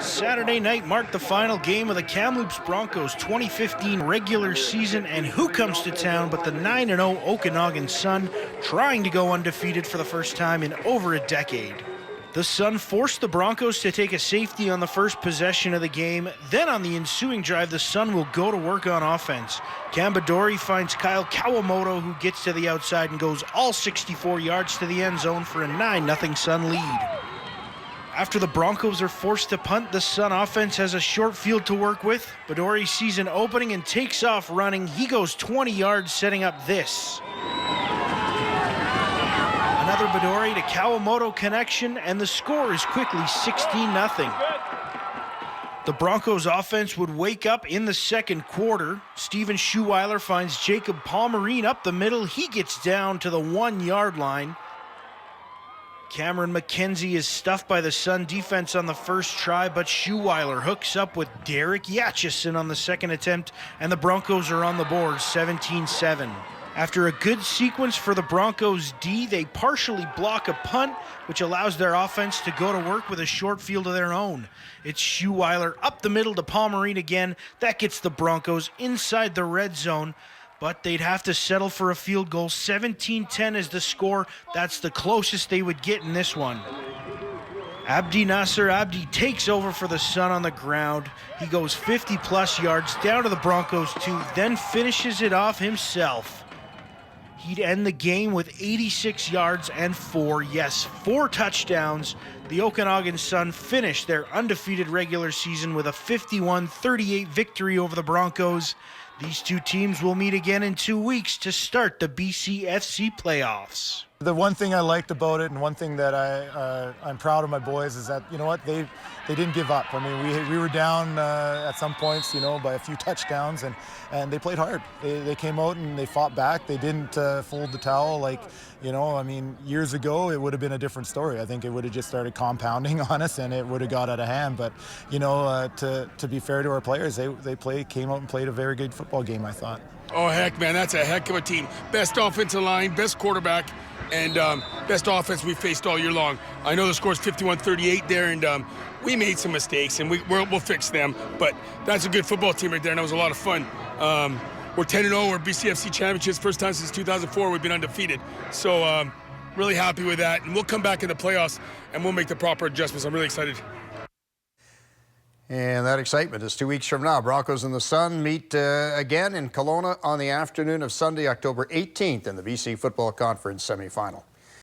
Saturday night marked the final game of the Kamloops Broncos 2015 regular season, and who comes to town but the 9-0 Okanagan Sun, trying to go undefeated for the first time in over a decade. The Sun forced the Broncos to take a safety on the first possession of the game. Then on the ensuing drive, the Sun will go to work on offense. Kambadori finds Kyle Kawamoto, who gets to the outside and goes all 64 yards to the end zone for a 9-0 Sun lead. After the Broncos are forced to punt, the Sun offense has a short field to work with. Badori sees an opening and takes off running. He goes 20 yards, setting up this. Another Badori to Kawamoto connection, and the score is quickly 16-0. The Broncos offense would wake up in the second quarter. Steven Schuweiler finds Jacob Palmerine up the middle. He gets down to the 1-yard line. Cameron McKenzie is stuffed by the Sun defense on the first try, but Schuweiler hooks up with Derek Yatchison on the second attempt, and the Broncos are on the board 17-7. After a good sequence for the Broncos D, they partially block a punt, which allows their offense to go to work with a short field of their own. It's Schuweiler up the middle to Palmerine again. That gets the Broncos inside the red zone, but they'd have to settle for a field goal. 17-10 is the score. That's the closest they would get in this one. Abdi Nasser Abdi takes over for the Sun on the ground. He goes 50-plus yards down to the Broncos 2, then finishes it off himself. He'd end the game with 86 yards and four touchdowns. The Okanagan Sun finished their undefeated regular season with a 51-38 victory over the Broncos. These two teams will meet again in 2 weeks to start the BCFC playoffs. The one thing I liked about it, and one thing that I'm proud of my boys, is that, you know what, they didn't give up. I mean, we were down at some points, you know, by a few touchdowns, and they played hard. They came out and they fought back. They didn't fold the towel like, you know, I mean, years ago it would have been a different story. I think it would have just started compounding on us, and it would have got out of hand. But, you know, to be fair to our players, they came out and played a very good football game, I thought. Oh, heck, man, that's a heck of a team. Best offensive line, best quarterback, and best offense we faced all year long. I know the score's 51-38 there, and we made some mistakes, and we'll fix them. But that's a good football team right there, and that was a lot of fun. We're 10-0. We're BCFC championships. First time since 2004 we've been undefeated. So really happy with that, and we'll come back in the playoffs, and we'll make the proper adjustments. I'm really excited. And that excitement is 2 weeks from now. Broncos and the Sun meet again in Kelowna on the afternoon of Sunday, October 18th in the BC Football Conference semifinal.